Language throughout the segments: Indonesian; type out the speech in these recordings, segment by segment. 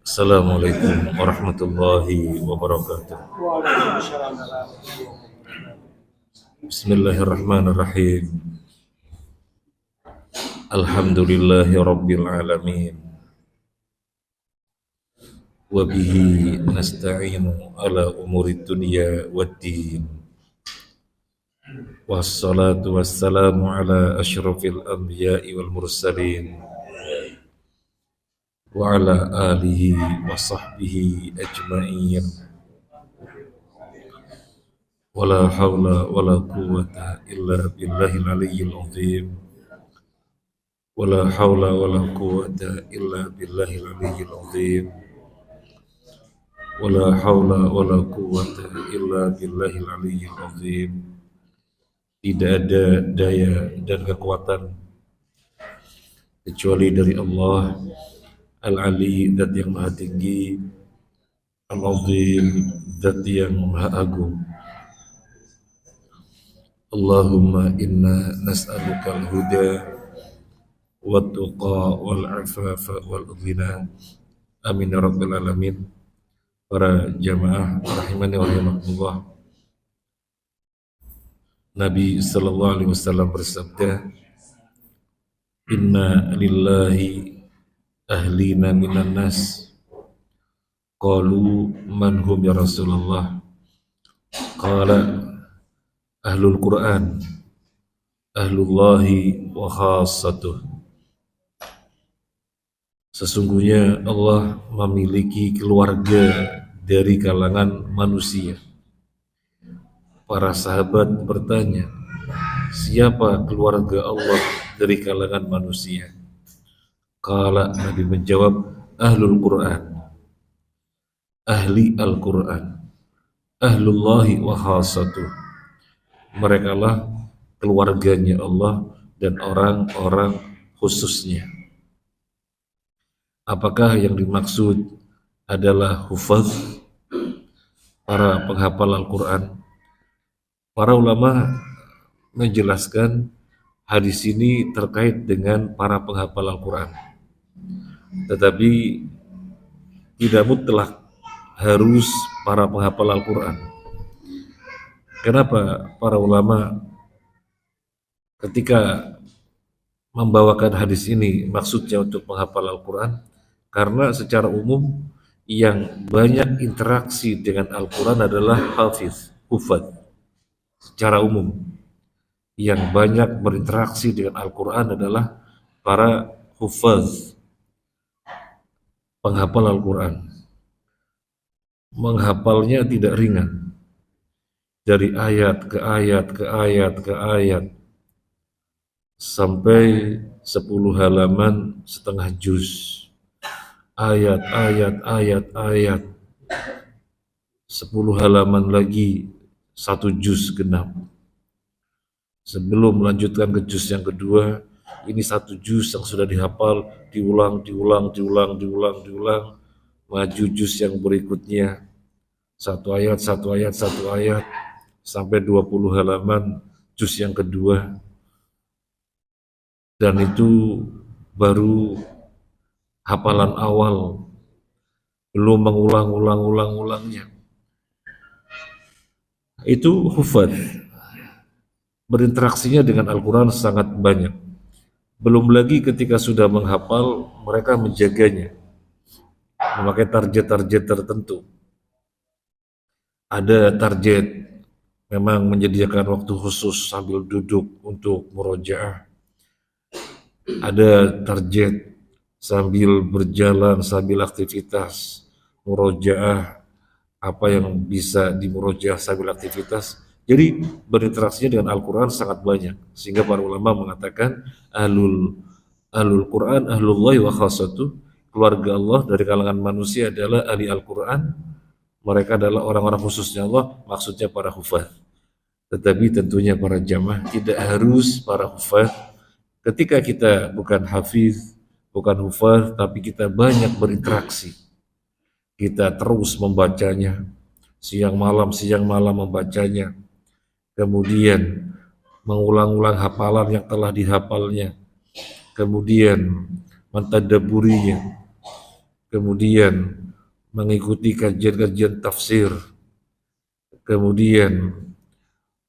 Assalamualaikum warahmatullahi wabarakatuh. Bismillahirrahmanirrahim. Alhamdulillahi rabbil alamin. Wa bihi nasta'inu ala umuri dunya waddin. Wassalatu wassalamu ala asyrafil anbiya'i wal mursalin. Wa ala alihi wa sahbihi ajma'in. Wala hawla wala quwwata illa billahil aliyyil azim. Wala hawla wala quwwata illa billahil aliyyil azim. Wala hawla wala quwwata illa billahil aliyyil azim. Tidak ada daya dan kekuatan kecuali dari Allah Al-Ali, Zat yang maha tinggi, Al-Azim, Zat yang maha agung. Allahumma inna nas'aluka al-huda wat-tuqa wal-afafa wal-ghina. Amin ya rabbal alamin. Para jamaah rahimani wa rahimakumullah. Nabi sallallahu alaihi wasallam bersabda, "Inna lillahi ahlina minan nas." Qalu man hum ya Rasulullah? Qala ahlul Quran, ahlullahi wa khassatuh. Sesungguhnya Allah memiliki keluarga dari kalangan manusia. Para sahabat bertanya, siapa keluarga Allah dari kalangan manusia? Qala, Nabi menjawab, ahlul Quran, ahli Al-Quran, ahlullahi wa khassatuh. Mereka lah keluarganya Allah dan orang-orang khususnya. Apakah yang dimaksud adalah hufaz, para penghafal Al-Quran? Para ulama menjelaskan hadis ini terkait dengan para penghafal Al-Quran, tetapi tidak mutlak harus para penghafal Al-Quran. Kenapa para ulama ketika membawakan hadis ini maksudnya untuk menghafal Al-Quran? Karena secara umum yang banyak interaksi dengan Al-Quran adalah hafiz, hufaz. Secara umum yang banyak berinteraksi dengan Al-Quran adalah para hufaz, penghafal Al-Quran. Menghafalnya tidak ringan, dari ayat ke ayat ke ayat ke ayat sampai 10 halaman setengah juz, ayat 10 halaman lagi 1 juz genap. Sebelum melanjutkan ke juz yang kedua, ini 1 juz yang sudah dihafal, diulang, maju juz yang berikutnya, satu ayat, sampai 20 halaman juz yang kedua. Dan itu baru hafalan awal, belum mengulang-ulangnya. Itu hufaz, berinteraksinya dengan Al-Quran sangat banyak. Belum lagi ketika sudah menghafal, mereka menjaganya, memakai target-target tertentu. Ada target memang menyediakan waktu khusus sambil duduk untuk murojaah. Ada target sambil berjalan, sambil aktivitas murojaah, apa yang bisa dimurojaah sambil aktivitas. Jadi berinteraksinya dengan Al-Quran sangat banyak, sehingga para ulama mengatakan ahlul Quran, ahlullahi wa khassatuh, keluarga Allah dari kalangan manusia adalah ahli Al-Quran. Mereka adalah orang-orang khususnya Allah, maksudnya para hufaz. Tetapi tentunya para jamaah tidak harus para hufaz. Ketika kita bukan hafiz, bukan hufaz, tapi kita banyak berinteraksi, kita terus membacanya, siang malam membacanya, kemudian mengulang-ulang hafalan yang telah dihafalnya, kemudian mentadabburinya, kemudian mengikuti kajian-kajian tafsir, kemudian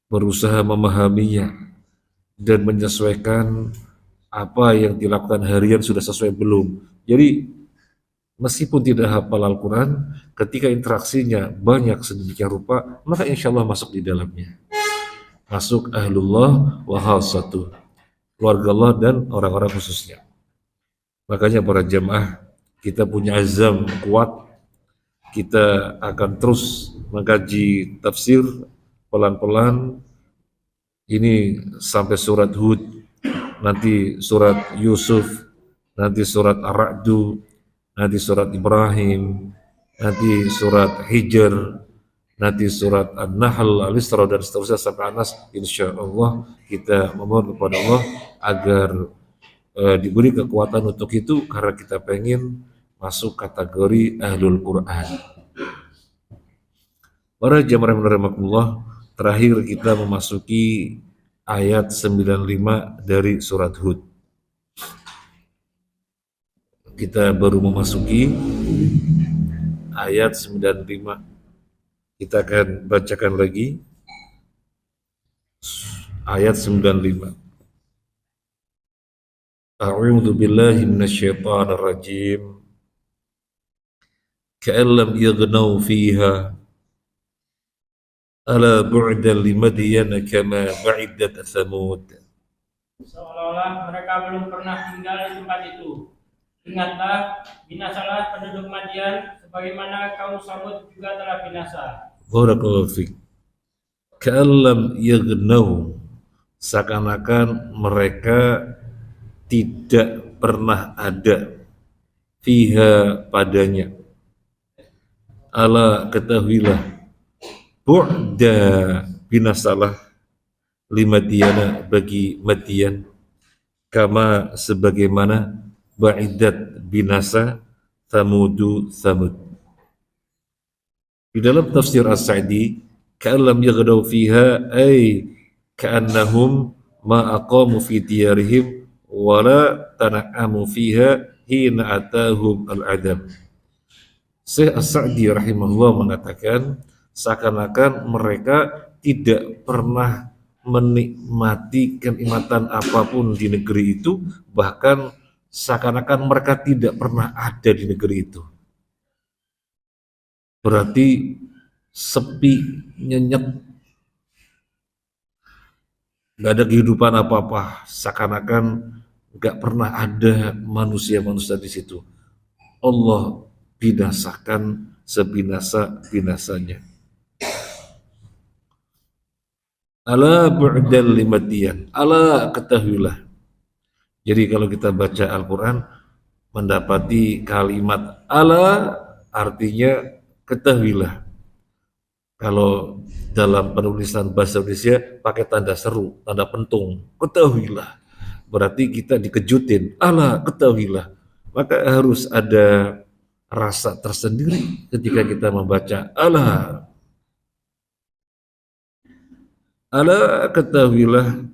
berusaha memahaminya dan menyesuaikan apa yang dilakukan harian sudah sesuai belum. Jadi meskipun tidak hafal Al-Quran, ketika interaksinya banyak sedemikian rupa, maka insya Allah masuk di dalamnya. Masuk ahlullah wa khassatuh, keluarga Allah dan orang-orang khususnya. Makanya para jamaah, kita punya azam kuat, kita akan terus mengkaji tafsir pelan-pelan. Ini sampai surat Hud, nanti surat Yusuf, nanti surat Ar-Ra'du, nanti surat Ibrahim, nanti surat Hijr, nanti surat An-Nahl, Al-Isra, dan seterusnya sampai Anas. Insya Allah kita memohon kepada Allah agar diberi kekuatan untuk itu, karena kita pengen masuk kategori Ahlul Quran. Para jamaah rahimakumullah, terakhir kita memasuki ayat 95 dari surat Hud. Kita baru memasuki ayat 95. Kita akan bacakan lagi ayat 95. A'udzu billahi minasyaitonir rajim. Ka'an lam yaghnaw fiha ala bu'dan limadyan kama ba'idat Thamud. Seolah-olah mereka belum pernah tinggal di tempat itu. Ingatlah, binasalah penduduk Madian, sebagaimana kaum Samud juga telah binasa. Barakallahu fiik. Ka'an lam yaghnaw, seakan-akan mereka tidak pernah ada, fiha padanya. Ala ketahuilah, bu'da binasalah, limadiyana bagi Madian, kama sebagaimana ba'idat binasa Thamudu Thamud. Di dalam tafsir As-Sa'di, ka'allam yaghdaw fiha ay ka'annahum ma aqamu fi diyarihim wala tana'amu fiha hina atahum al-adab. Syekh As-Sa'di rahimahullah mengatakan, seakan-akan mereka tidak pernah menikmati kenikmatan apapun di negeri itu, bahkan seakan-akan mereka tidak pernah ada di negeri itu. Berarti sepi, nyenyek, gak ada kehidupan apa-apa, seakan-akan gak pernah ada manusia-manusia di situ. Allah binasakan sebinasa-binasanya. Ala bu'dal limadian, ala ketahuilah. Jadi kalau kita baca Al-Quran, mendapati kalimat ala artinya ketahuilah. Kalau dalam penulisan bahasa Indonesia pakai tanda seru, tanda pentung, ketahuilah. Berarti kita dikejutin, ala ketahuilah. Maka harus ada rasa tersendiri ketika kita membaca ala. Ala ketahuilah,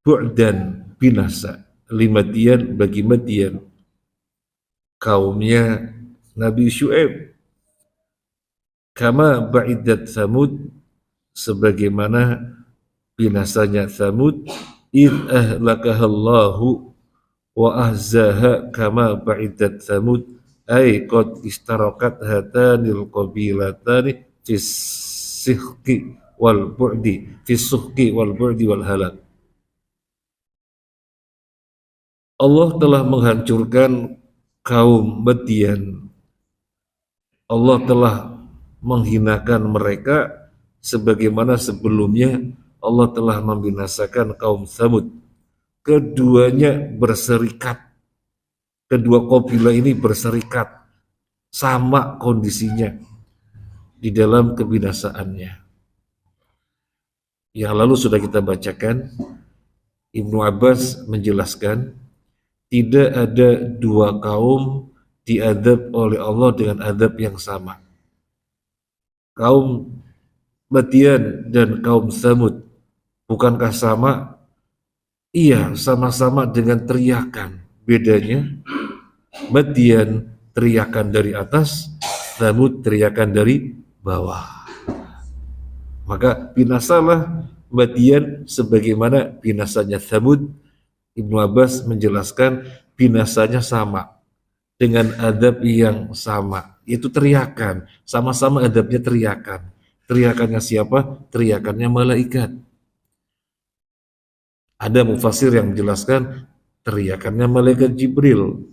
bu'dan binasa, limadian bagi Madian, kaumnya Nabi Syu'aib, kama ba'idat Thamud, sebagaimana binasanya Thamud, id ahlakahallahu wa ahzaha kama ba'idat Thamud, ay qad istarakat hatanil qabilatani fis sihqi wal bu'di, fis suhqi wal bu'di wal halak. Allah telah menghancurkan kaum Madian. Allah telah menghinakan mereka sebagaimana sebelumnya Allah telah membinasakan kaum Thamud. Keduanya berserikat. Kedua kabilah ini berserikat, sama kondisinya di dalam kebinasaannya. Yang lalu sudah kita bacakan, Ibnu Abbas menjelaskan, tidak ada dua kaum diadab oleh Allah dengan adab yang sama. Kaum Madian dan kaum Thamud, bukankah sama? Iya, sama-sama dengan teriakan. Bedanya Madian teriakan dari atas, Tsamud teriakan dari bawah. Maka binasalah Madian sebagaimana binasanya Tsamud. Ibnu Abbas menjelaskan binasanya sama dengan adab yang sama, itu teriakan, sama-sama adabnya teriakan. Teriakannya siapa? Teriakannya malaikat. Ada mufasir yang menjelaskan teriakannya malaikat Jibril.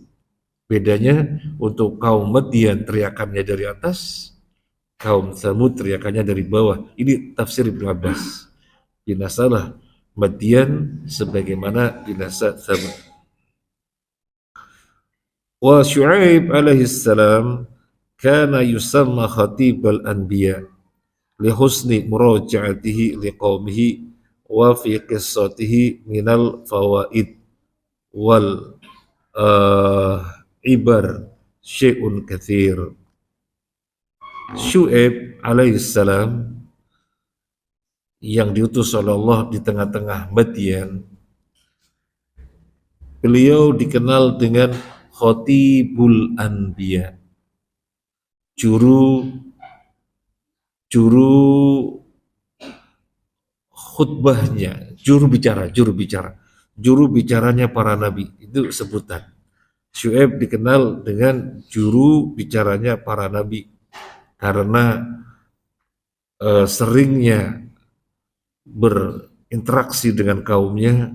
Bedanya untuk kaum Madian teriakannya dari atas, kaum Tsamud teriakannya dari bawah. Ini tafsir Ibnu Abbas. Binasalah Madian sebagaimana binasa Tsamud. Wa Syu'aib alaihi salam kana yusamma khatibal anbiya li husni muraja'atihi liqaumihi wa fi qissatihi minal fawaid wal ibar syai'un katsir. Syu'aib alaihi salam yang diutus oleh Allah di tengah-tengah Madian, beliau dikenal dengan Khatibul Anbiya, juru khutbahnya, juru bicaranya para nabi, itu sebutan. Syu'aib dikenal dengan juru bicaranya para nabi karena seringnya berinteraksi dengan kaumnya,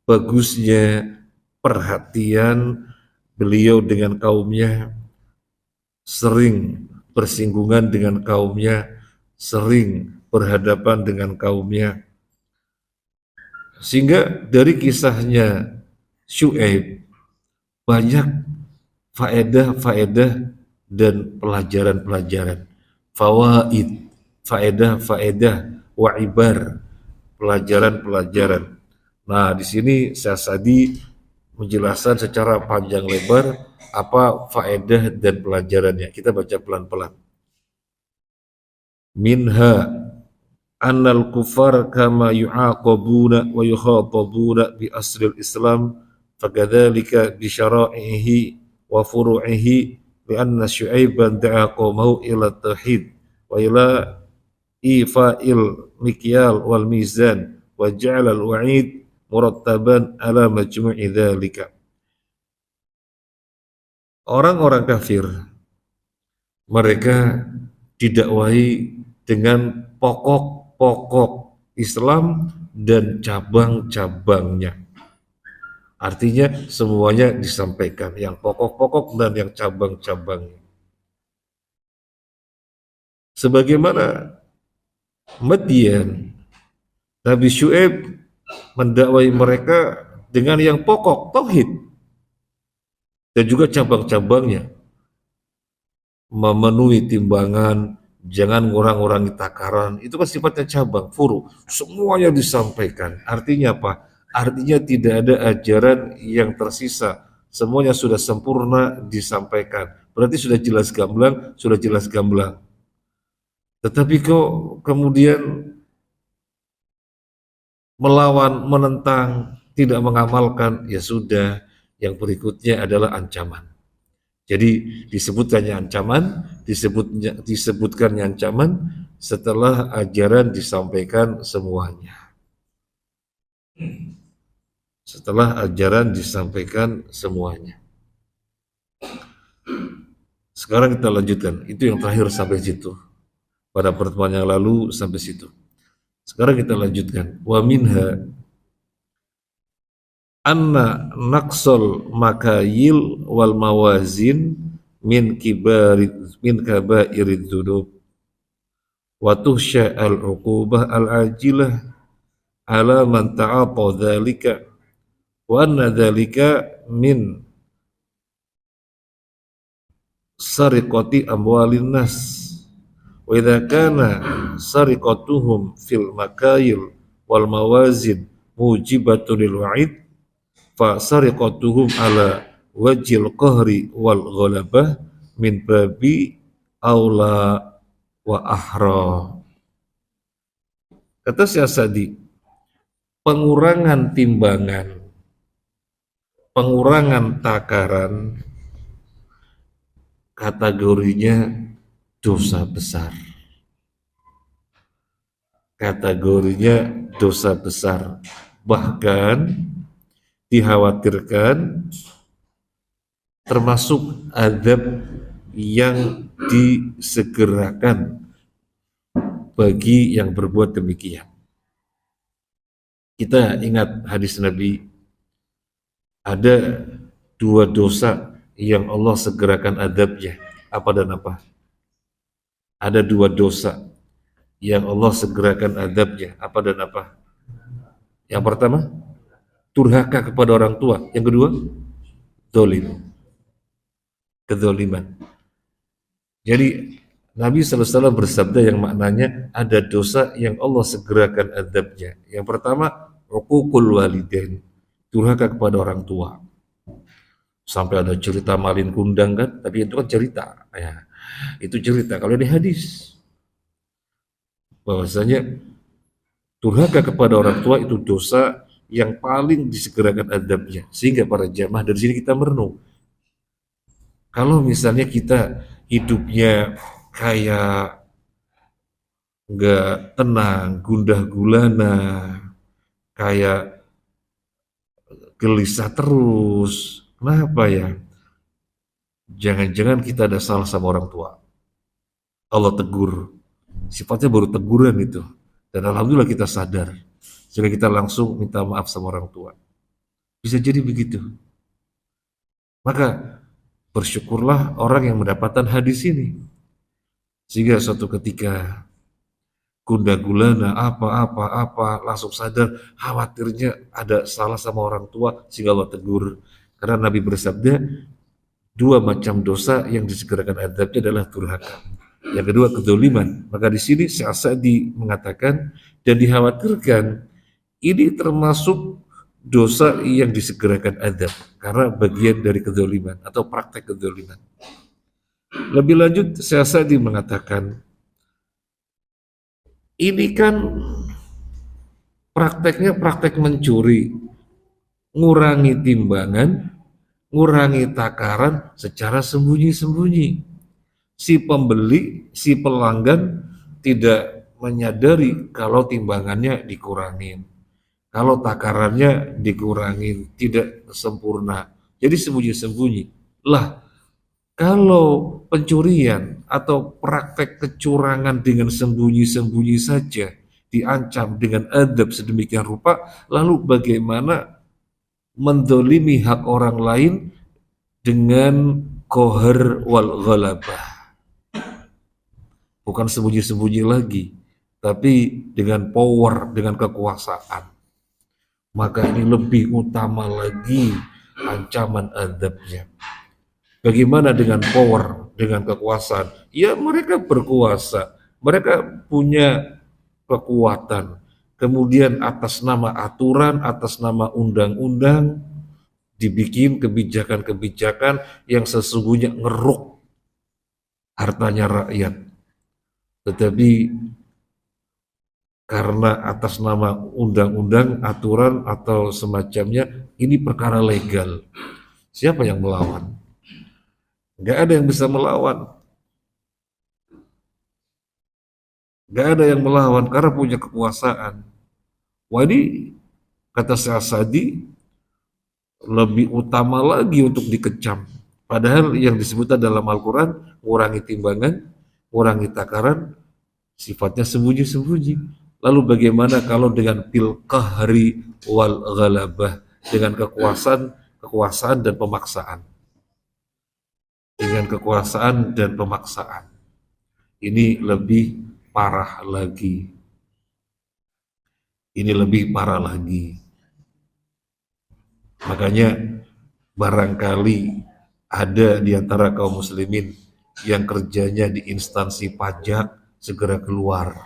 bagusnya perhatian beliau dengan kaumnya, sering bersinggungan dengan kaumnya, sering berhadapan dengan kaumnya. Sehingga dari kisahnya Syu'aib banyak faedah-faedah dan pelajaran-pelajaran. Fawaid, faedah-faedah, wa'ibar, pelajaran-pelajaran. Nah, di sini Syahsadi menjelaskan secara panjang lebar apa faedah dan pelajarannya. Kita baca pelan-pelan. Minha annal kufar kama yu'aqabuna wa yukhatabuna bi asril Islam fakadzalika bi syara'ihi wa furu'ihi li anna Syu'aiban da'a qaumahu ila tauhid wa ila ifa'il mikyal wal mizan wa ja'ala al-wa'id murattaban ala majmu'i dzalika. Orang-orang kafir mereka didakwai dengan pokok-pokok Islam dan cabang-cabangnya. Artinya semuanya disampaikan, yang pokok-pokok dan yang cabang-cabangnya. Sebagaimana Madian, Nabi Syu'aib mendakwai mereka dengan yang pokok, tauhid, dan juga cabang-cabangnya, memenuhi timbangan, jangan ngurang-ngurangi takaran, itu kan sifatnya cabang, furu, semuanya disampaikan. Artinya apa? Artinya tidak ada ajaran yang tersisa, semuanya sudah sempurna disampaikan. Berarti sudah jelas gamblang, sudah jelas gamblang. Tetapi kok kemudian melawan, menentang, tidak mengamalkan, ya sudah, yang berikutnya adalah ancaman. Jadi disebutkannya ancaman, disebutkannya ancaman setelah ajaran disampaikan semuanya. Setelah ajaran disampaikan semuanya. Sekarang kita lanjutkan, itu yang terakhir sampai situ. Pada pertemuan yang lalu sampai situ. Sekarang kita lanjutkan. Wa minha anna naqsal makayil wal mawazin min kabairid dzunub wa tuhsya al uqubah al ajilah ala man ta'ata dzalika wa anna dzalika min sariqati amwalin nas wa idza kana sariqatuhum fil makayil wal mawazin mujibatun lil wa'id fa sariqatuhum ala wajil qahri wal ghalabah min babi aula wa ahra. Kata Syahsadi, pengurangan timbangan pengurangan takaran kategorinya dosa besar. Kategorinya dosa besar. Bahkan dikhawatirkan termasuk azab yang disegerakan bagi yang berbuat demikian. Kita ingat hadis Nabi, ada dua dosa yang Allah segerakan azabnya. Apa dan apa? Ada dua dosa yang Allah segerakan azabnya. Apa dan apa? Yang pertama, durhaka kepada orang tua. Yang kedua, zalim, kezaliman. Jadi Nabi SAW bersabda yang maknanya ada dosa yang Allah segerakan azabnya. Yang pertama, uququl walidain, durhaka kepada orang tua. Sampai ada cerita malin kundang kan, tapi itu kan cerita. Ya, itu cerita. Kalau di hadis, bahwasanya durhaka kepada orang tua itu dosa yang paling disegerakan azabnya. Sehingga para jamaah dari sini kita merenung. Kalau misalnya kita hidupnya kayak nggak tenang, gundah gulana, kayak gelisah terus. Kenapa ya? Jangan-jangan kita ada salah sama orang tua. Allah tegur. Sifatnya baru teguran itu. Dan alhamdulillah kita sadar. Sehingga kita langsung minta maaf sama orang tua. Bisa jadi begitu. Maka bersyukurlah orang yang mendapatkan hadis ini. Sehingga suatu ketika gundah gulana apa langsung sadar khawatirnya ada salah sama orang tua sehingga Allah tegur. Karena Nabi bersabda dua macam dosa yang disegerakan azabnya adalah durhaka. Yang kedua kedzaliman. Maka di sini Syekh Sa'di mengatakan dan dikhawatirkan ini termasuk dosa yang disegerakan azab karena bagian dari kedzaliman atau praktek kedzaliman. Lebih lanjut Syekh Sa'di mengatakan ini kan prakteknya praktek mencuri, ngurangi timbangan, ngurangi takaran secara sembunyi-sembunyi. Si pembeli, si pelanggan tidak menyadari kalau timbangannya dikurangin, kalau takarannya dikurangin, tidak sempurna. Jadi sembunyi-sembunyi. Lah, kalau pencurian atau praktek kecurangan dengan sembunyi-sembunyi saja diancam dengan adab sedemikian rupa, lalu bagaimana mendolimi hak orang lain dengan qahar wal ghalabah? Bukan sembunyi-sembunyi lagi, tapi dengan power, dengan kekuasaan. Maka ini lebih utama lagi ancaman adabnya. Bagaimana dengan power, dengan kekuasaan? Ya mereka berkuasa, mereka punya kekuatan. Kemudian atas nama aturan, atas nama undang-undang, dibikin kebijakan-kebijakan yang sesungguhnya ngeruk hartanya rakyat. Tetapi karena atas nama undang-undang, aturan atau semacamnya, ini perkara legal. Siapa yang melawan? Gak ada yang bisa melawan. Gak ada yang melawan karena punya kekuasaan. Wah ini kata Syekh Sa'di lebih utama lagi untuk dikecam. Padahal yang disebutkan dalam Al-Quran ngurangi timbangan, ngurangi takaran, sifatnya sembunyi-sembunyi. Lalu bagaimana kalau dengan bil qahri wal ghalabah, dengan kekuasaan dan pemaksaan. Dengan kekuasaan dan pemaksaan. Ini lebih parah lagi. Ini lebih parah lagi. Makanya barangkali ada di antara kaum muslimin yang kerjanya di instansi pajak segera keluar.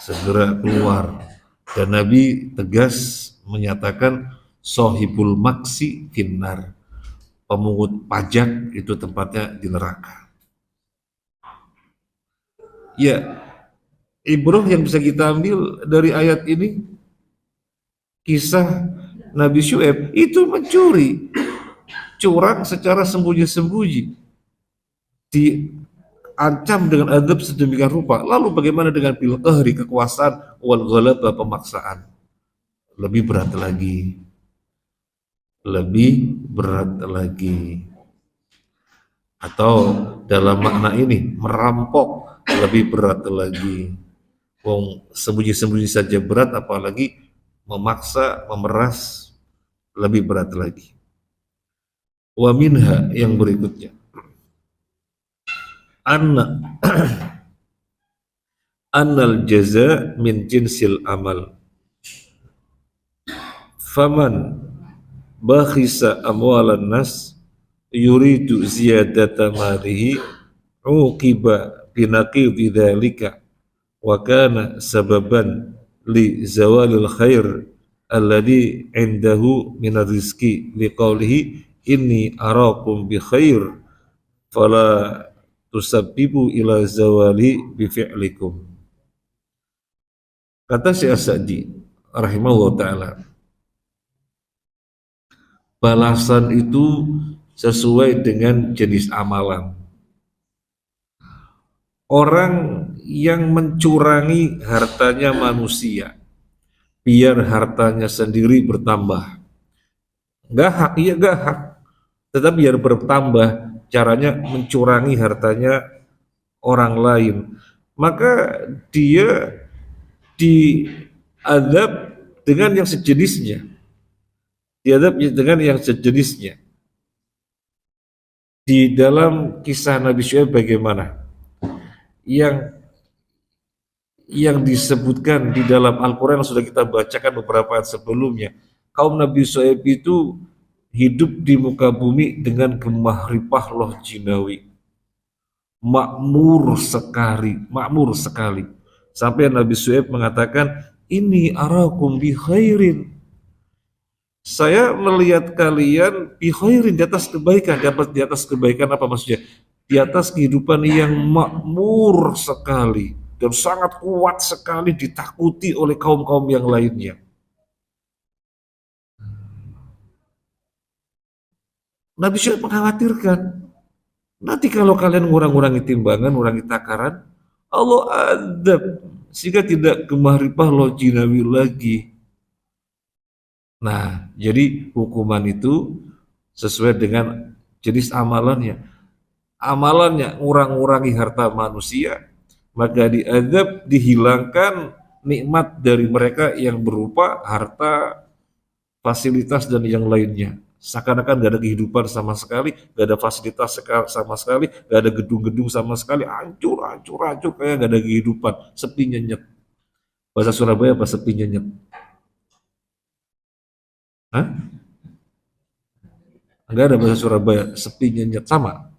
Segera keluar. Dan Nabi tegas menyatakan sohibul maksi finnar. Pemungut pajak itu tempatnya di neraka. Ya, ibrah yang bisa kita ambil dari ayat ini kisah Nabi Syuaib itu mencuri, curang secara sembunyi-sembunyi, diancam dengan azab sedemikian rupa. Lalu bagaimana dengan bil qahri, kekuasaan, wal ghalaba, pemaksaan? Lebih berat lagi, lebih berat lagi. Atau dalam makna ini merampok, lebih berat lagi. Wong sembunyi-sembunyi saja berat, apalagi memaksa, memeras, lebih berat lagi. Wa minha, yang berikutnya, annal jaza min jinsil amal. Faman bakhisa amwalan nas yuridu ziyadata malihi uqiba binaqidhi dzalika wa kana sababan li zawalil khair alladhi indahu minar rizqi liqaulihi inni arakum bi khair fala tusabbibu ila zawali bi fi'likum. Kata Syekh Sa'di rahimahullah ta'ala, balasan itu sesuai dengan jenis amalan. Orang yang mencurangi hartanya manusia biar hartanya sendiri bertambah, nggak hak, iya nggak hak, tetapi biar bertambah, caranya mencurangi hartanya orang lain, maka dia diadab dengan yang sejenisnya, diadab dengan yang sejenisnya. Di dalam kisah Nabi Syuaib bagaimana? Yang disebutkan di dalam Al-Quran yang sudah kita bacakan beberapa ayat sebelumnya, kaum Nabi Syuaib itu hidup di muka bumi dengan gemah ripah loh jinawi, makmur sekali, sampai Nabi Syuaib mengatakan, ini arakum bi khairin, saya melihat kalian bi khairin, di atas kebaikan. Di atas kebaikan apa maksudnya? Di atas kehidupan yang makmur sekali dan sangat kuat sekali, ditakuti oleh kaum-kaum yang lainnya. Nabi Syuaib mengkhawatirkan, nanti kalau kalian ngurangi timbangan, ngurangi takaran, Allah adab sehingga tidak gemah ripah lo jinawi lagi. Nah, jadi hukuman itu sesuai dengan jenis amalannya. Amalannya ngurang-ngurangi harta manusia, maka diadab, dihilangkan nikmat dari mereka yang berupa harta, fasilitas, dan yang lainnya. Seakan-akan gak ada kehidupan sama sekali, gak ada fasilitas sama sekali, gak ada gedung-gedung sama sekali, hancur, kayak gak ada kehidupan, sepi nyenyet. Bahasa Surabaya apa sepi nyenyet? Hah? Enggak ada bahasa Surabaya, sepi nyenyet, sama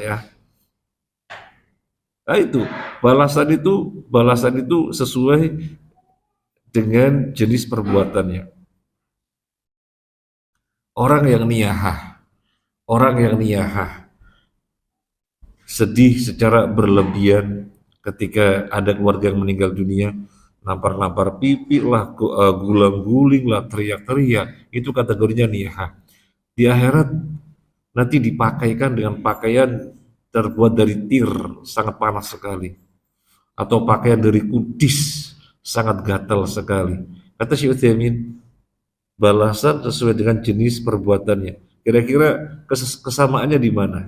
ya. Nah itu balasan itu sesuai dengan jenis perbuatannya. Orang yang niyahah, sedih secara berlebihan ketika ada keluarga yang meninggal dunia, nampar-nampar pipi lah, gulang-guling lah, teriak-teriak, itu kategorinya niyahah. Di akhirat nanti dipakaikan dengan pakaian terbuat dari tir, sangat panas sekali, atau pakaian dari kudis, sangat gatal sekali. Kata Syekh Utsaimin, balasan sesuai dengan jenis perbuatannya. Kira-kira kesamaannya di mana?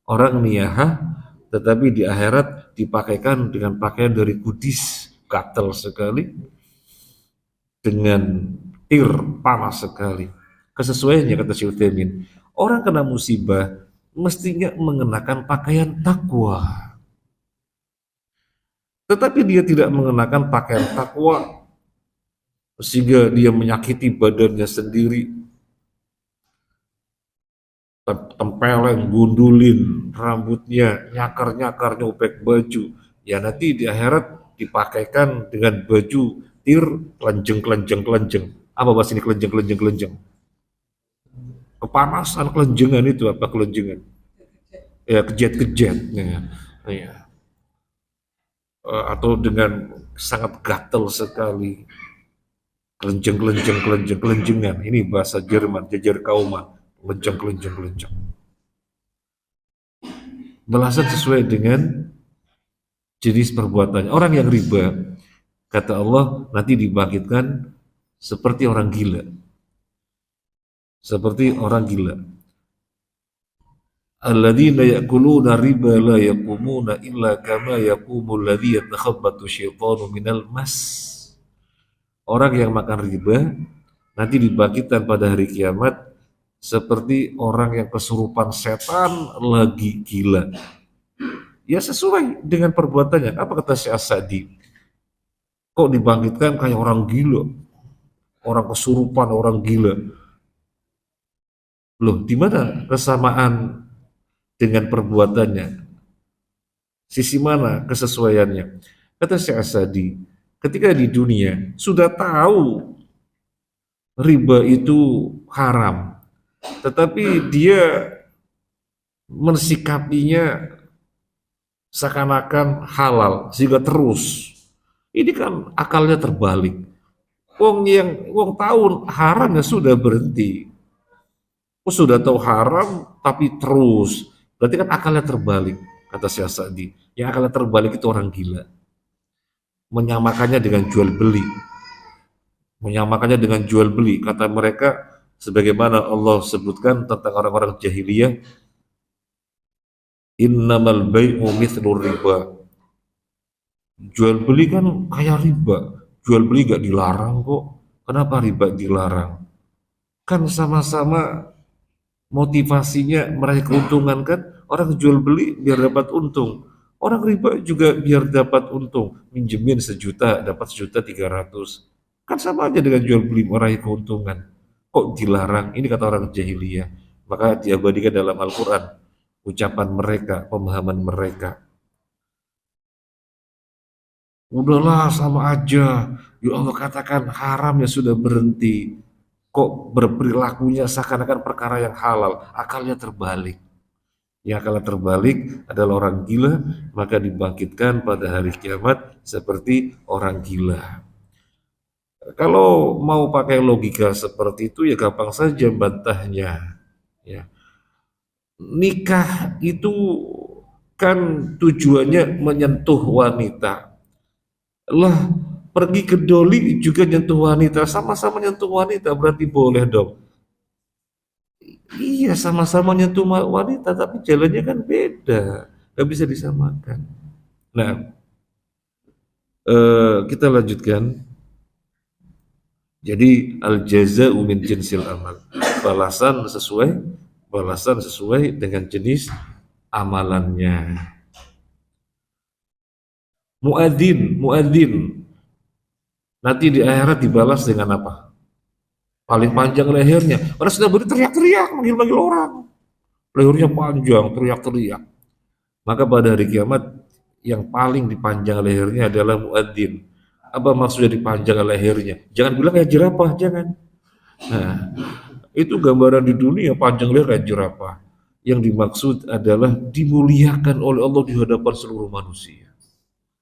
Orang niyahah, tetapi di akhirat dipakaikan dengan pakaian dari kudis, gatal sekali, dengan tir, panas sekali. Kesesuaiannya, kata Syekh Utsaimin, orang kena musibah mestinya mengenakan pakaian takwa. Tetapi dia tidak mengenakan pakaian takwa sehingga dia menyakiti badannya sendiri, tempeleng, gundulin rambutnya, nyakar-nyakar, nyobek baju. Ya nanti di akhirat dipakaikan dengan baju tir, kelenjeng. Apa bahasa ini kelenjeng? Kepanasan kelenjengan itu apa kelenjengan? Ya kejet. Ya. Atau dengan sangat gatel sekali. kelencengan. Ini bahasa Jerman, jajar kauma, kelenjeng. Balasan sesuai dengan jenis perbuatannya. Orang yang riba, kata Allah, nanti dibangkitkan seperti orang gila. Seperti orang gila. Alladzina ya'kuluna riba la yaqumuna illa kama yaqumul ladzi yatakhabbathu syaitanu minal mas. Orang yang makan riba nanti dibangkitkan pada hari kiamat seperti orang yang kesurupan setan lagi gila. Ya sesuai dengan perbuatannya. Apa kata Syekh As-Sa'di? Kok dibangkitkan kayak orang gila? Orang kesurupan, orang gila. Loh, di mana kesamaan dengan perbuatannya? Sisi mana kesesuaiannya? Kata Syekh As-Sa'di, ketika di dunia sudah tahu riba itu haram, tetapi dia mensikapinya seakan-akan halal, sehingga terus. Ini kan akalnya terbalik. Wong tahu haram ya sudah berhenti. Sudah tahu haram tapi terus. Berarti kan akalnya terbalik, kata Syekh Sa'di. Yang akalnya terbalik itu orang gila. Menyamakannya dengan jual beli. Kata mereka, sebagaimana Allah sebutkan tentang orang-orang jahiliyah, innamal bai'u mithlur riba. Jual beli kan kayak riba. Jual beli gak dilarang kok. Kenapa riba dilarang? Kan sama-sama motivasinya meraih keuntungan kan. Orang jual beli biar dapat untung. Orang riba juga biar dapat untung. Minjemin 1 juta dapat 1.300.000. Kan sama aja dengan jual beli meraih keuntungan. Kok dilarang? Ini kata orang jahiliyah. Maka diabadikan dalam Al-Quran ucapan mereka, pemahaman mereka. Udahlah sama aja. Ya Allah katakan haram ya sudah berhenti. Kok berperilakunya seakan-akan perkara yang halal. Akalnya terbalik. Yang akalnya terbalik adalah orang gila, maka dibangkitkan pada hari kiamat seperti orang gila. Kalau mau pakai logika seperti itu ya gampang saja bantahnya. Ya. Nikah itu kan tujuannya menyentuh wanita. Lah, pergi ke doli juga nyentuh wanita, sama-sama nyentuh wanita, berarti boleh dong. Iya, sama-sama nyentuh wanita, tapi jalannya kan beda, gak bisa disamakan. Nah, kita lanjutkan. Jadi al-jaza'u min jinsil amal. Balasan sesuai dengan jenis amalannya. Muadzin nanti di akhirat dibalas dengan apa? Paling panjang lehernya. Orang sudah berteriak-teriak manggil-manggil orang. Lehernya panjang, teriak-teriak. Maka pada hari kiamat yang paling dipanjang lehernya adalah muadzin. Apa maksudnya dipanjang lehernya? Jangan bilang kayak jerapah, jangan. Nah, itu gambaran di dunia panjang leher kayak jerapah. Yang dimaksud adalah dimuliakan oleh Allah di hadapan seluruh manusia.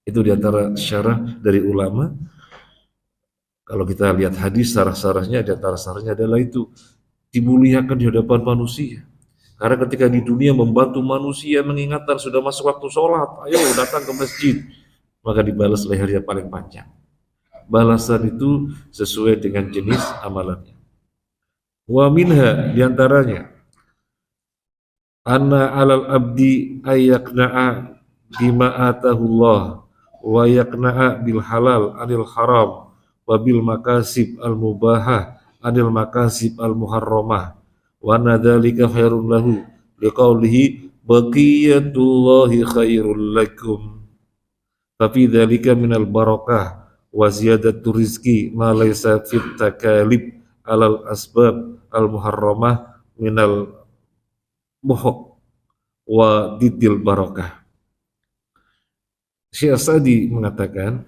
Itu diantara syarah dari ulama. Kalau kita lihat hadis, syarah-syarahnya, diantara syarahnya adalah itu, dimuliakan di hadapan manusia. Karena ketika di dunia membantu manusia mengingatkan sudah masuk waktu sholat, ayo datang ke masjid, maka dibalas lehernya paling panjang. Balasan itu sesuai dengan jenis amalannya. Wa minha, diantaranya, anna alal abdi ayyakna'a bima atahullah wa yakna'a bil halal anil haram wa bil makasib al mubahah anil makasib al muharramah wa nadzalika khairun lahu liqaulihi baqiyatullahi khairul lakum fa fi dzalika minal barakah wa ziyadatu rizqi ma laysa fit takalib alal asbab al muharramah minal muhaq wa didil barakah. Syekh Sa'di mengatakan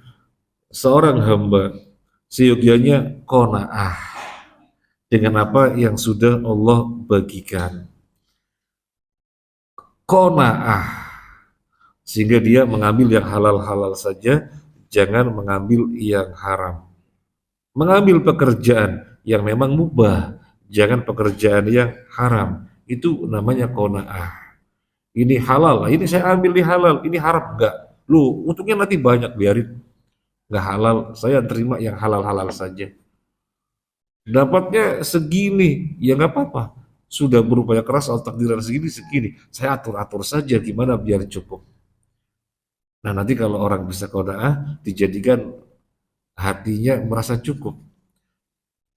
seorang hamba seyogyanya qanaah dengan apa yang sudah Allah bagikan. Qanaah sehingga dia mengambil yang halal-halal saja, jangan mengambil yang haram. mengambil pekerjaan yang memang mubah, jangan pekerjaan yang haram. Itu namanya qanaah. Ini halal, ini saya ambil, ini halal, ini haram enggak. Lu untungnya nanti banyak, biarin. Enggak halal, saya terima yang halal-halal saja. Dapatnya segini, ya nggak apa-apa. Sudah berupaya keras, al takdiran segini, saya atur-atur saja gimana biar cukup. Nah nanti kalau orang bisa qanaah, dijadikan hatinya merasa cukup,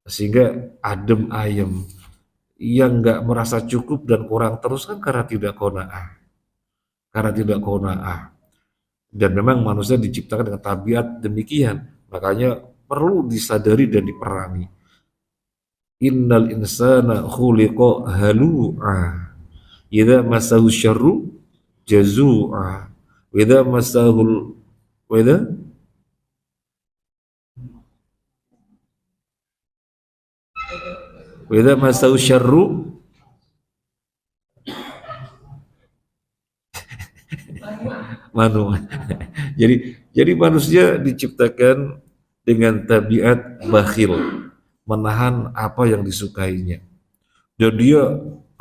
sehingga adem ayem. Yang nggak merasa cukup dan kurang terus kan karena tidak qanaah, dan memang manusia diciptakan dengan tabiat demikian, makanya perlu disadari dan diperangi. Innal insana khuliqa halu'a, idza masahu syarru jazu'a, wa idza masahul wa idza masahu syarru manu. Jadi manusia diciptakan dengan tabiat bakhil, menahan apa yang disukainya, dan dia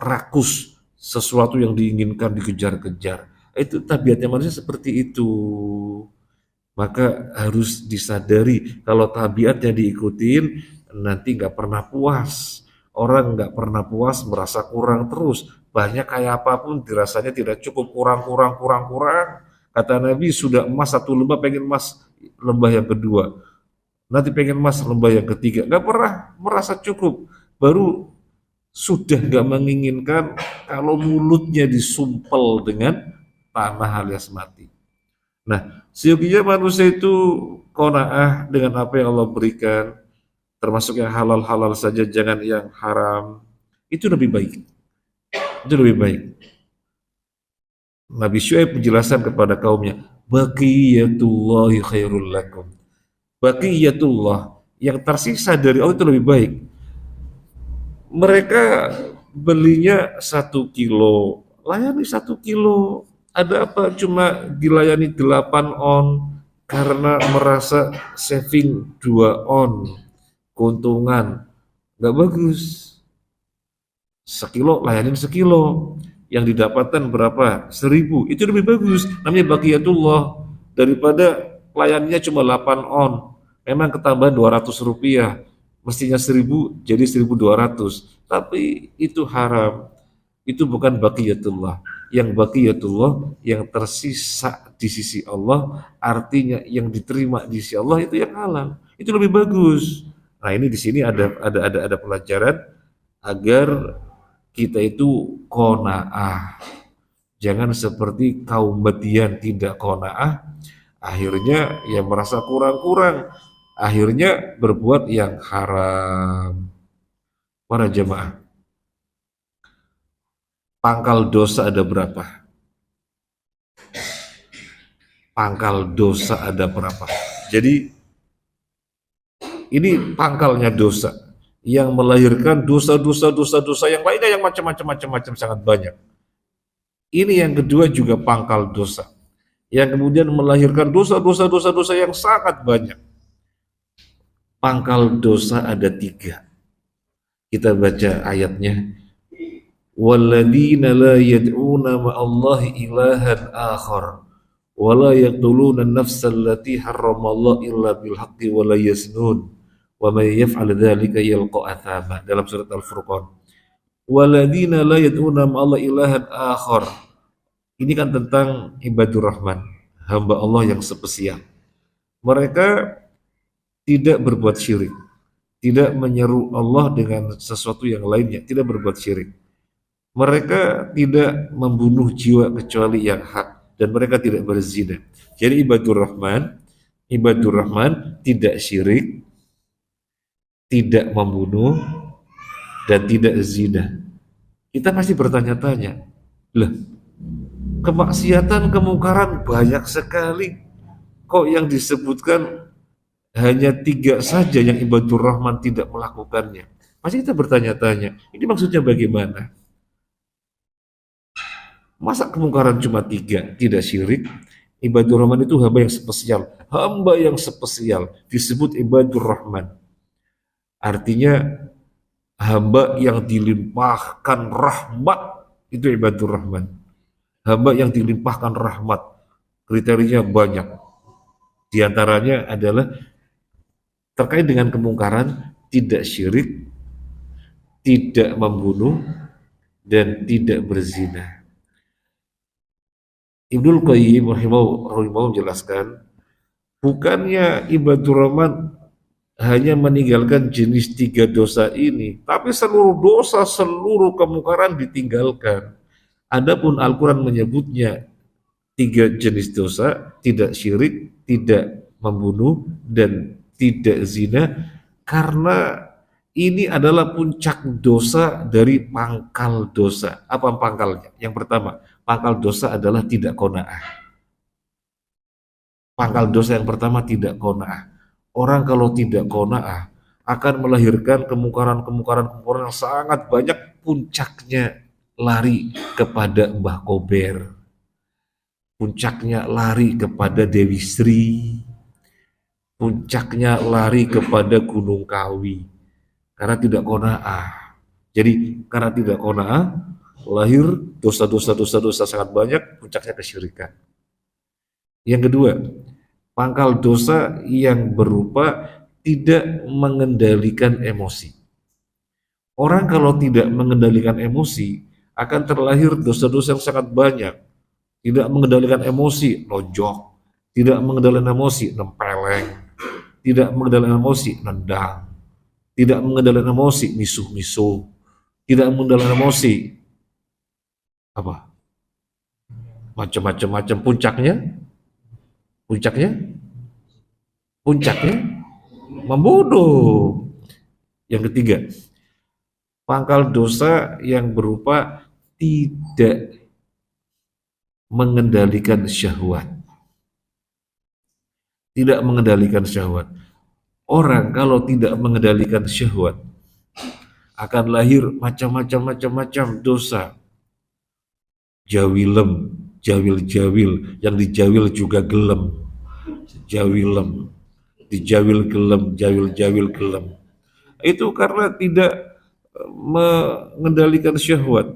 rakus sesuatu yang diinginkan dikejar-kejar. Itu tabiatnya manusia seperti itu. Maka harus disadari kalau tabiatnya diikutin nanti nggak pernah puas. Orang nggak pernah puas, merasa kurang terus. Banyak kayak apapun dirasanya tidak cukup, kurang. Kata Nabi, sudah emas satu lembah, pengen emas lembah yang kedua. Nanti pengen emas lembah yang ketiga. Nggak pernah merasa cukup. Baru sudah nggak menginginkan kalau mulutnya disumpel dengan tanah alias mati. Nah, seyoginya manusia itu qanaah dengan apa yang Allah berikan, termasuk yang halal-halal saja, jangan yang haram. Itu lebih baik. Itu lebih baik. Nabi Syuaib menjelaskan kepada kaumnya, baqiyatullahi khairul lakum. Baqiyatullah, yang tersisa dari Allah itu lebih baik. Mereka belinya 1 kilo, layani 1 kilo. Ada apa cuma dilayani 8 on karena merasa saving 2 on keuntungan, nggak bagus. 1 kilo layanin 1 kilo, yang didapatkan berapa? 1.000, itu lebih bagus. Namanya baqiyatullah daripada layannya cuma 8 on. Memang ketambahan 200 rupiah, mestinya 1.000 jadi 1.200, tapi itu haram. Itu bukan baqiyatullah. Yang baqiyatullah yang tersisa di sisi Allah, artinya yang diterima di sisi Allah, itu yang halal. Itu lebih bagus. Nah, ini di sini ada pelajaran agar kita itu qanaah. Jangan seperti kaum Madian tidak qanaah, akhirnya yang merasa kurang-kurang, akhirnya berbuat yang haram. Para jemaah, pangkal dosa ada berapa? Pangkal dosa ada berapa? Jadi ini pangkalnya dosa yang melahirkan dosa yang lainnya yang macam-macam sangat banyak. Ini yang kedua juga pangkal dosa yang kemudian melahirkan dosa yang sangat banyak. Pangkal dosa ada 3. Kita baca ayatnya. Walladzina la yad'una ma'allahi ilahan akhar wa la yaqtuluna an-nafsa allati harramallahu illa bil haqqi wa la yaznun wa may yaf'al dzalika yalqa athama, dalam surat Al-Furqan. Walladzina la yad'una ma'allahi ilahan akhar. Ini kan tentang ibadur rahman, hamba Allah yang spesial. Mereka tidak berbuat syirik, tidak menyeru Allah dengan sesuatu yang lainnya, tidak berbuat syirik. Mereka tidak membunuh jiwa kecuali yang hak, dan mereka tidak berzina. Jadi ibadur rahman tidak syirik, tidak membunuh, dan tidak zina. Kita pasti bertanya-tanya, lah, kemaksiatan, kemungkaran banyak sekali, kok yang disebutkan hanya 3 saja yang ibadur rahman tidak melakukannya? Pasti kita bertanya-tanya, ini maksudnya bagaimana? Masa kemungkaran cuma 3, tidak syirik? Ibadur rahman itu hamba yang spesial, disebut ibadur rahman. Artinya hamba yang dilimpahkan rahmat itu ibadur rahman. Hamba yang dilimpahkan rahmat, kriterianya banyak. Di antaranya adalah terkait dengan kemungkaran, tidak syirik, tidak membunuh, dan tidak berzina. Ibnul Qayyim rahimahullah menjelaskan, bukannya ibadur rahman hanya meninggalkan jenis 3 dosa ini, tapi seluruh dosa, seluruh kemungkaran ditinggalkan. Adapun Al-Quran menyebutnya 3 jenis dosa, tidak syirik, tidak membunuh, dan tidak zina, karena ini adalah puncak dosa dari pangkal dosa. Apa pangkalnya? Yang pertama, pangkal dosa adalah tidak qanaah. Pangkal dosa yang pertama tidak qanaah. Orang kalau tidak qanaah akan melahirkan kemungkaran yang sangat banyak, puncaknya lari kepada Mbah Kober, puncaknya lari kepada Dewi Sri, puncaknya lari kepada Gunung Kawi, karena tidak qanaah. Jadi karena tidak qanaah, lahir dosa sangat banyak, puncaknya kesyirikan. Yang kedua, pangkal dosa yang berupa tidak mengendalikan emosi. Orang kalau tidak mengendalikan emosi akan terlahir dosa-dosa yang sangat banyak. Tidak mengendalikan emosi, nojok. Tidak mengendalikan emosi, nempeleng. Tidak mengendalikan emosi, nendang. Tidak mengendalikan emosi, misuh-misuh. Tidak mengendalikan emosi, apa? Macam-macam. Puncaknya membunuh. Yang ketiga, pangkal dosa yang berupa tidak mengendalikan syahwat. Tidak mengendalikan syahwat. Orang kalau tidak mengendalikan syahwat akan lahir macam-macam dosa. Jawilem, jawil, yang dijawil juga gelem. Jawilem, dijawil gelem, jawil gelem. Itu karena tidak mengendalikan syahwat.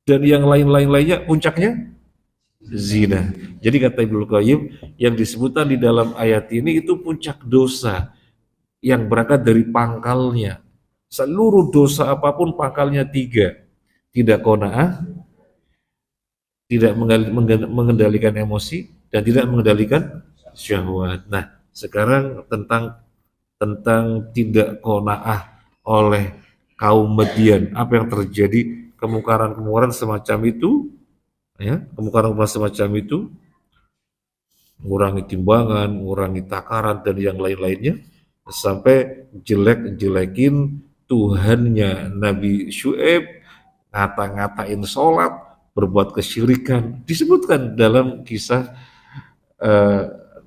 Dan yang lainnya puncaknya zina. Jadi kata Ibnu Qayyim, yang disebutkan di dalam ayat ini itu puncak dosa yang berangkat dari pangkalnya. Seluruh dosa apapun pangkalnya 3. Tidak qanaah, tidak mengendalikan emosi, dan tidak mengendalikan syahwat. Nah, sekarang tentang tidak qanaah oleh kaum Madian, apa yang terjadi? Kemungkaran semacam itu, ya, kemungkaran semacam itu, mengurangi timbangan, mengurangi takaran, dan yang lain-lainnya, sampai jelek-jelekin Tuhannya Nabi Syuaib, ngata-ngatain sholat, berbuat kesyirikan, disebutkan dalam kisah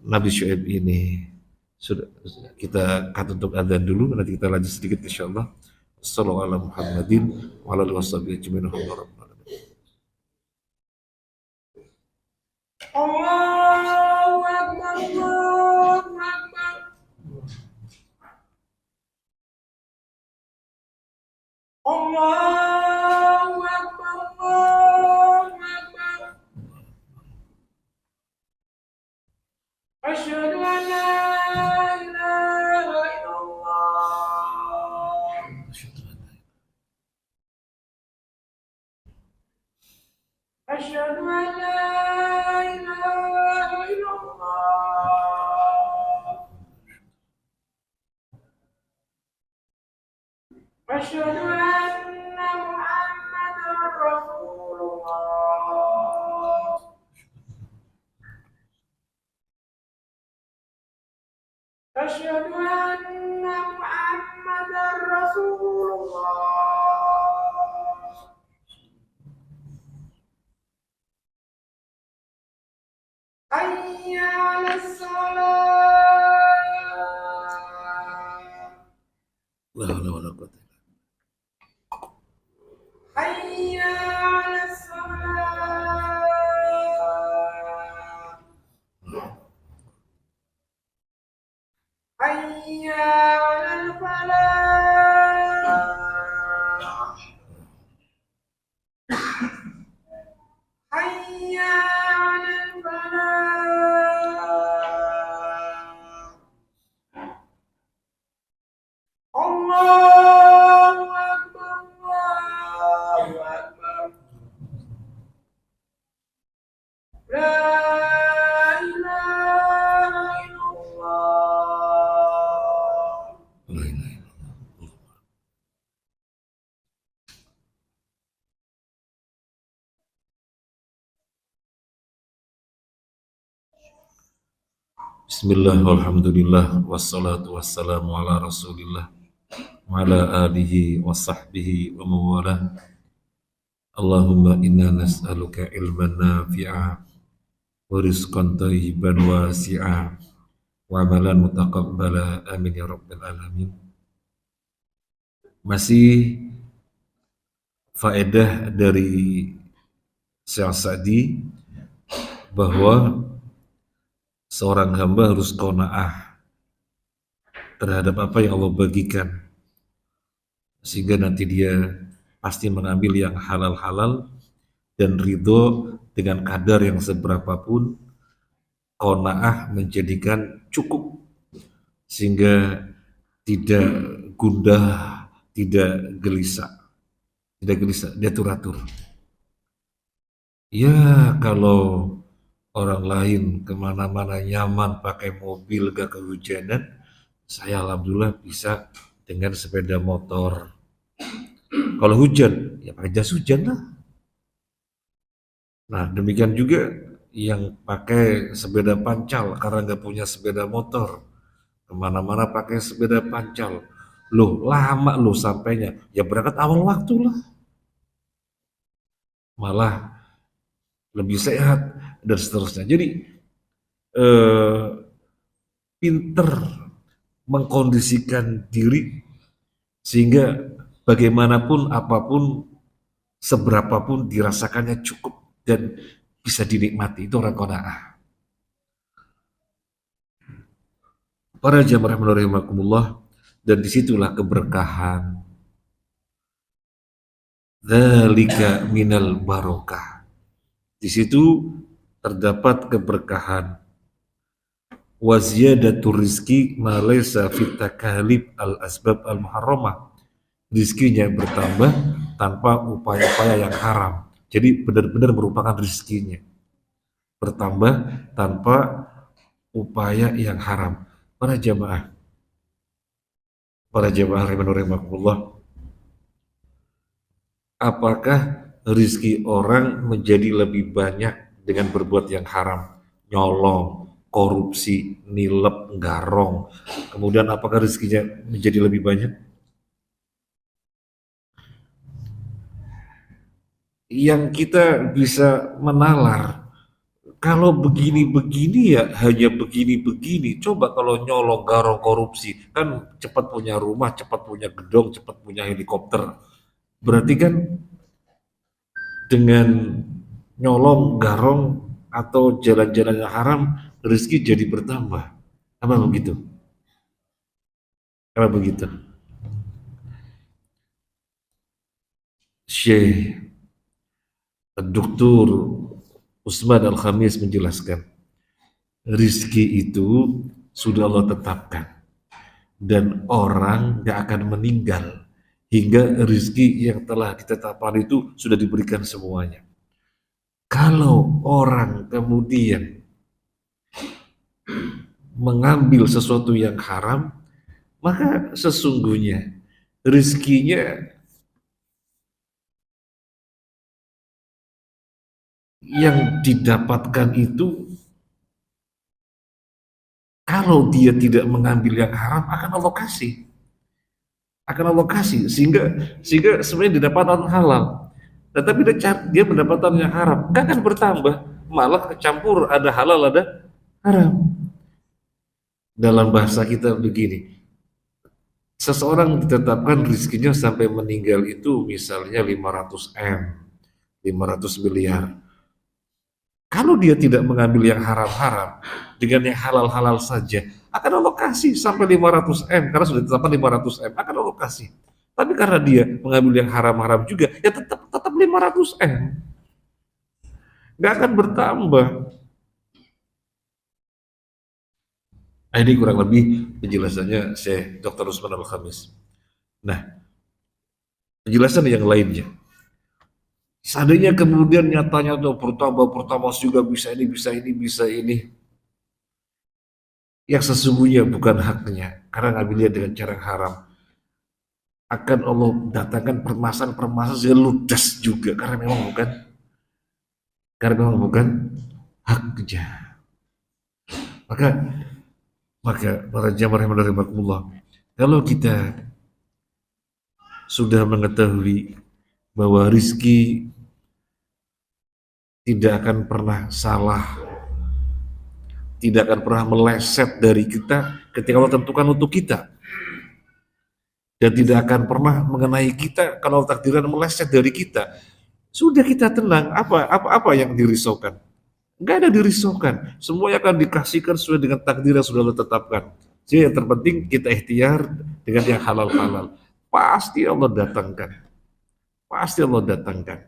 Nabi Syuaib ini. Sudah, kita cut untuk adzan dulu, nanti kita lanjut sedikit insyaallah. Sallallahu alaihi Muhammadin wa ala alihi washabihi ajmain. Allahu Akbar, Allahu Akbar. Allahu Akbar, Allahu Akbar. Asyhadu an la ilaha illallah. Asyhadu an la ilaha illallah. Asyhadu anna Muhammadar Rasulullah. Asyhadu anna Muhammadar Rasulullah. Hayya 'alas shalah. La haula wala quwwata حي على الفلاح الله أكبر الله أكبر لا إله إلا الله La ilaha illallah. Bismillah, walhamdulillah, wassalatu wassalamu ala rasulillah wa ala alihi wa sahbihi wa mawalah. Allahumma inna nas'aluka ilman nafi'a wa rizqan thayyiban wasi'a wa amalan mutaqabbala, amin ya rabbal alamin. Masih faedah dari Syekh Sa'di bahwa seorang hamba harus qanaah terhadap apa yang Allah bagikan, sehingga nanti dia pasti mengambil yang halal-halal dan ridho dengan kadar yang seberapapun. Qanaah menjadikan cukup sehingga tidak gundah, tidak gelisah, dia turatur. Ya kalau orang lain kemana-mana nyaman pakai mobil gak kehujanan, saya alhamdulillah bisa dengan sepeda motor. Kalau hujan, ya pakai jas hujan lah. Nah demikian juga yang pakai sepeda pancal karena gak punya sepeda motor, kemana-mana pakai sepeda pancal. Loh lama loh sampainya, ya berangkat awal waktu lah. Malah lebih sehat dan seterusnya. Jadi pinter mengkondisikan diri sehingga bagaimanapun apapun seberapapun dirasakannya cukup dan bisa dinikmati. Itu orang qanaah. Para jamaah rahimakumullah, dan disitulah keberkahan. Dzalika minal barokah. Di situ terdapat keberkahan. Wa ziyadatur rizki ma laysa fit takalib al asbab al muharramah. Rizkinya bertambah tanpa upaya-upaya yang haram. Jadi benar-benar merupakan rizkinya bertambah tanpa upaya yang haram. Para jamaah rahimakumullah, apakah rizki orang menjadi lebih banyak dengan berbuat yang haram, nyolong, korupsi, nilep, garong? Kemudian apakah rizkinya menjadi lebih banyak? Yang kita bisa menalar, kalau begini-begini ya hanya begini-begini. Coba kalau nyolong, garong, korupsi, kan cepat punya rumah, cepat punya gedung, cepat punya helikopter. Berarti kan dengan nyolong, garong, atau jalan-jalan yang haram, rezeki jadi bertambah. Apa begitu? Apa begitu? Syekh Dr. Usman Al-Khamis menjelaskan, rizki itu sudah Allah tetapkan dan orang gak akan meninggal hingga rizki yang telah ditetapkan itu sudah diberikan semuanya. Kalau orang kemudian mengambil sesuatu yang haram, maka sesungguhnya rizkinya yang didapatkan itu, kalau dia tidak mengambil yang haram, akan Allah kasih, sehingga sebenarnya didapatkan halal. Tetapi dia mendapatkan yang haram, gak akan bertambah, malah kecampur, ada halal ada haram. Dalam bahasa kita begini, seseorang ditetapkan rizkinya sampai meninggal itu misalnya 500 M, 500 miliar. Kalau dia tidak mengambil yang haram-haram, dengan yang halal-halal saja, akan Allah kasih sampai 500 M, karena sudah ditetapkan 500 M, akan Allah kasih. Tapi karena dia mengambil yang haram-haram juga, ya tetap 500 M. Nggak akan bertambah. Nah, ini kurang lebih penjelasannya Syekh Dr. Usman Al-Khamis. Nah, penjelasan yang lainnya. Seandainya kemudian nyatanya tuh pertama juga bisa ini, bisa ini, bisa ini. Yang sesungguhnya bukan haknya, karena ngambilnya dengan cara yang haram. Akan Allah datangkan permasalahan-permasalahan yang ludas juga, karena memang bukan haknya. Maka para jamaah yang rahimakumullah, kalau kita sudah mengetahui bahwa rizki tidak akan pernah salah, tidak akan pernah meleset dari kita ketika Allah tentukan untuk kita, dan tidak akan pernah mengenai kita kalau takdiran meleset dari kita, sudah kita tenang. Apa yang dirisaukan? Nggak ada dirisaukan, semuanya akan dikasihkan sesuai dengan takdir yang sudah Allah tetapkan. Jadi yang terpenting kita ikhtiar dengan yang halal-halal. Pasti Allah datangkan.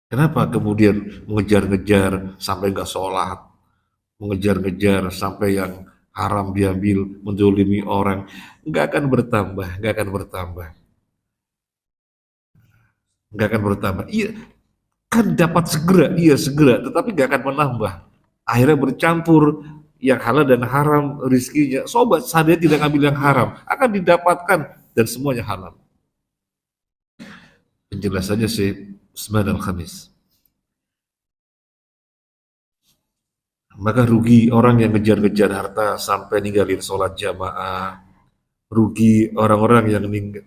Kenapa kemudian mengejar-ngejar sampai nggak sholat, mengejar-ngejar sampai yang haram diambil, menzolimi orang? Nggak akan bertambah. Iya, kan dapat segera, tetapi gak akan menambah. Akhirnya bercampur yang halal dan haram rizkinya. Sobat, sadar tidak ngambil yang haram, akan didapatkan dan semuanya halal. Penjelasannya Syekh Usman Al-Khamis. Maka rugi orang yang ngejar-ngejar harta sampai ninggalin sholat jamaah. Rugi orang-orang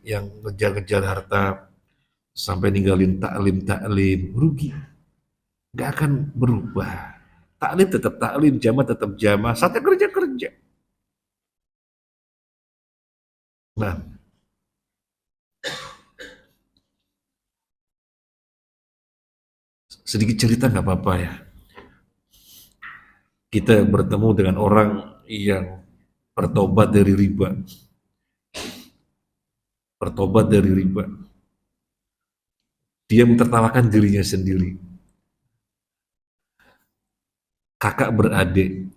yang ngejar-ngejar harta sampai ninggalin taklim, rugi. Gak akan berubah. Taklim tetap taklim, jamaah tetap jamaah, saatnya kerja. Nah, sedikit cerita nggak apa-apa ya. Kita bertemu dengan orang yang bertobat dari riba. Dia mentertawakan dirinya sendiri. Kakak beradik.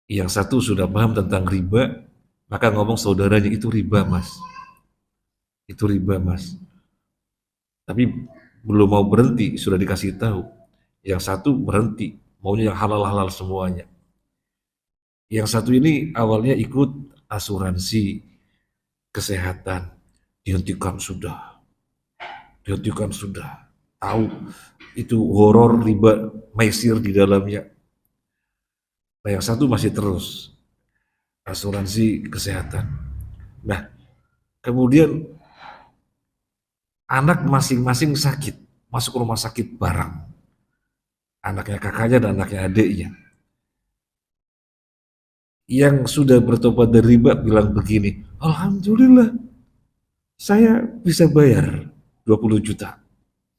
Yang satu sudah paham tentang riba, maka ngomong saudaranya, itu riba mas. Tapi belum mau berhenti, sudah dikasih tahu. Yang satu berhenti, maunya yang halal-halal semuanya. Yang satu ini awalnya ikut asuransi kesehatan. Dihentikan sudah, tahu itu horor riba maisir di dalamnya. Nah, yang satu masih terus asuransi kesehatan. Nah, kemudian anak masing-masing sakit, masuk rumah sakit bareng. Anaknya kakaknya dan anaknya adiknya. Yang sudah bertobat dari riba bilang begini, alhamdulillah, saya bisa bayar 20 juta.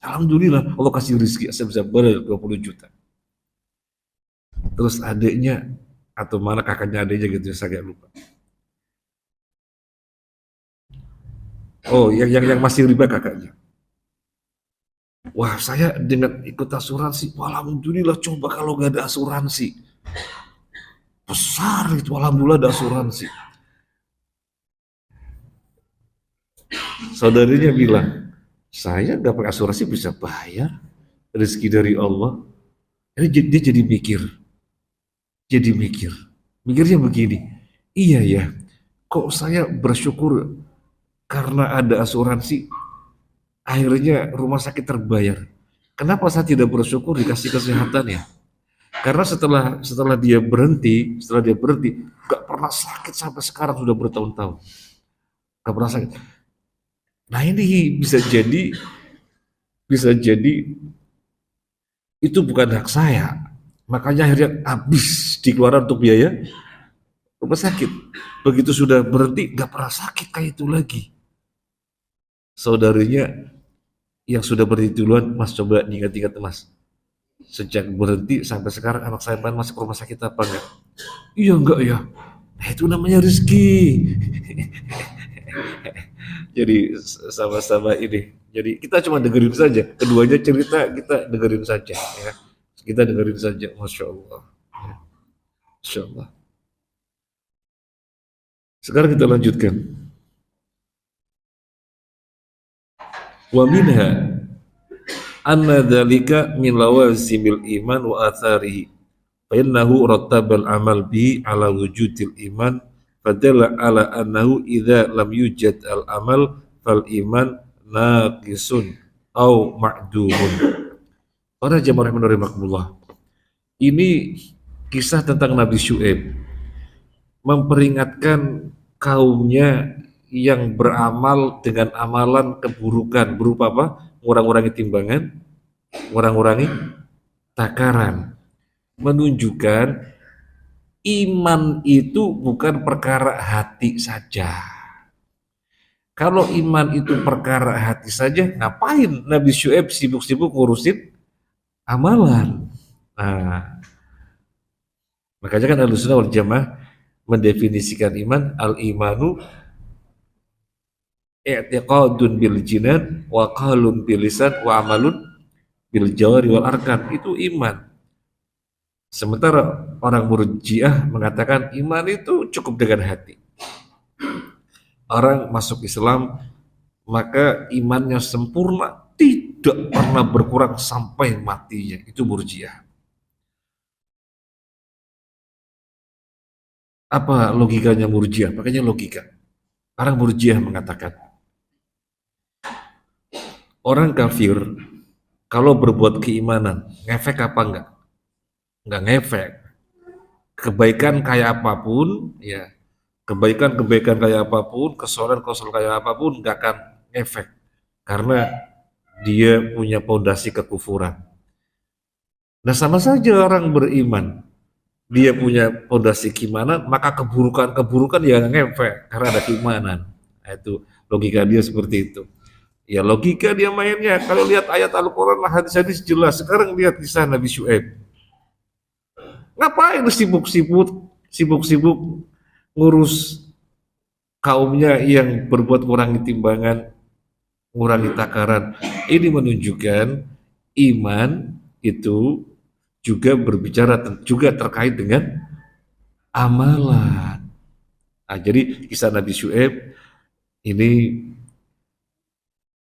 Alhamdulillah, Allah kasih rezeki, saya bisa bayar 20 juta. Terus adiknya, atau mana kakaknya adiknya gitu, saya agak lupa. Oh, yang masih riba kakaknya. Wah, saya dengan ikut asuransi, alhamdulillah, coba kalau gak ada asuransi. Besar itu, alhamdulillah ada asuransi. Saudarinya bilang, saya gak pakai asuransi bisa bayar rezeki dari Allah. Ini dia jadi mikir. Mikirnya begini, iya ya, kok saya bersyukur karena ada asuransi, akhirnya rumah sakit terbayar. Kenapa saya tidak bersyukur dikasih kesehatan ya? Karena setelah dia berhenti, gak pernah sakit sampai sekarang, sudah bertahun-tahun. Gak pernah sakit. Nah, ini bisa jadi itu bukan hak saya, makanya akhirnya habis dikeluarkan untuk biaya rumah sakit. Begitu sudah berhenti, gak pernah sakit kayak itu lagi. Saudarinya yang sudah berhenti duluan, mas coba ingat-ingat mas, sejak berhenti sampai sekarang anak saya masuk rumah sakit apa enggak? Iya enggak ya. Nah, itu namanya rezeki. Jadi sama-sama ini. Jadi kita cuma dengerin saja. Keduanya cerita, kita dengerin saja. Ya. Kita dengerin saja. Masya Allah. Ya. Masya Allah. Sekarang kita lanjutkan. Wa minha anna dzalika min lawazimil iman wa atharihi. Fa innahu rattabal amal bihi ala wujudil iman fadalla ala annahu idza lam yujad al amal fal iman naqisun au ma'dumun. Para jamaah rahimakumullah. Ini kisah tentang Nabi Syuaib memperingatkan kaumnya yang beramal dengan amalan keburukan berupa apa? Ngurang-ngurangi timbangan, ngurang-ngurangi takaran. Menunjukkan iman itu bukan perkara hati saja. Kalau iman itu perkara hati saja, ngapain Nabi Syuaib sibuk-sibuk ngurusin amalan? Nah, makanya kan Ahlussunnah wal Jamaah mendefinisikan iman, al-imanu i'tiqadun bil jinan wa qalun bil lisan wa amalun bil jawari wal arkan. Itu iman. Sementara orang Murji'ah mengatakan iman itu cukup dengan hati. Orang masuk Islam maka imannya sempurna, tidak pernah berkurang sampai matinya. Itu Murji'ah. Apa logikanya Murji'ah? Makanya logika. Orang Murji'ah mengatakan orang kafir kalau berbuat keimanan ngefek apa enggak? Enggak ngefek. Kebaikan kayak apapun, ya kebaikan kayak apapun, kesalahan kayak apapun enggak akan ngefek karena dia punya pondasi kekufuran. Nah sama saja orang beriman, dia punya pondasi keimanan, maka keburukan ya ngefek karena ada keimanan. Nah, itu logika dia seperti itu. Ya logika dia mainnya. Kalau lihat ayat Al-Quran, hadis-hadis jelas. Sekarang lihat kisah Nabi Syuaib. Ngapain sibuk-sibuk ngurus kaumnya yang berbuat ngurangi timbangan, ngurangi takaran. Ini menunjukkan iman itu juga berbicara juga terkait dengan amalan. Nah, jadi kisah Nabi Syuaib ini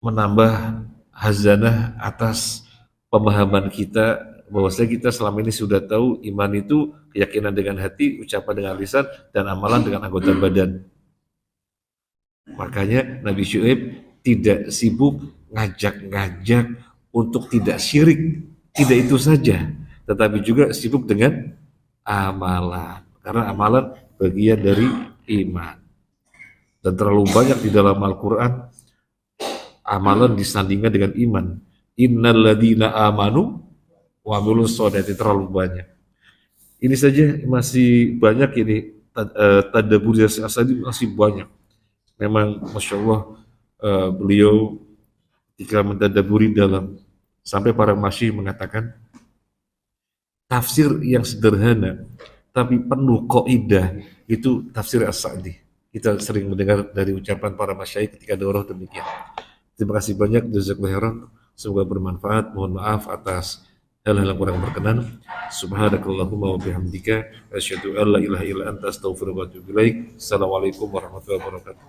menambah hazanah atas pemahaman kita bahwasanya kita selama ini sudah tahu iman itu keyakinan dengan hati, ucapan dengan lisan, dan amalan dengan anggota badan. Makanya Nabi Syuaib tidak sibuk ngajak-ngajak untuk tidak syirik, tidak itu saja, tetapi juga sibuk dengan amalan, karena amalan bagian dari iman. Dan terlalu banyak di dalam Al-Quran amalan disandingkan dengan iman. Innalladzina amanu wa amilus sholihati, terlalu banyak. Ini saja masih banyak ini tadabbur asadi masih banyak. Memang Masya Allah beliau ketika mentadaburi dalam sampai para masyih mengatakan tafsir yang sederhana tapi penuh kaidah itu tafsir As-Sa'di. Kita sering mendengar dari ucapan para masyayikh ketika daurah demikian. Terima kasih banyak, jazakallahu khairan. Semoga bermanfaat. Mohon maaf atas hal-hal yang kurang berkenan. Subhanakallahumma wa bihamdika asyhadu an la ilaha illa anta astaghfiruka wa atubu ilaik. Assalamualaikum warahmatullahi wabarakatuh.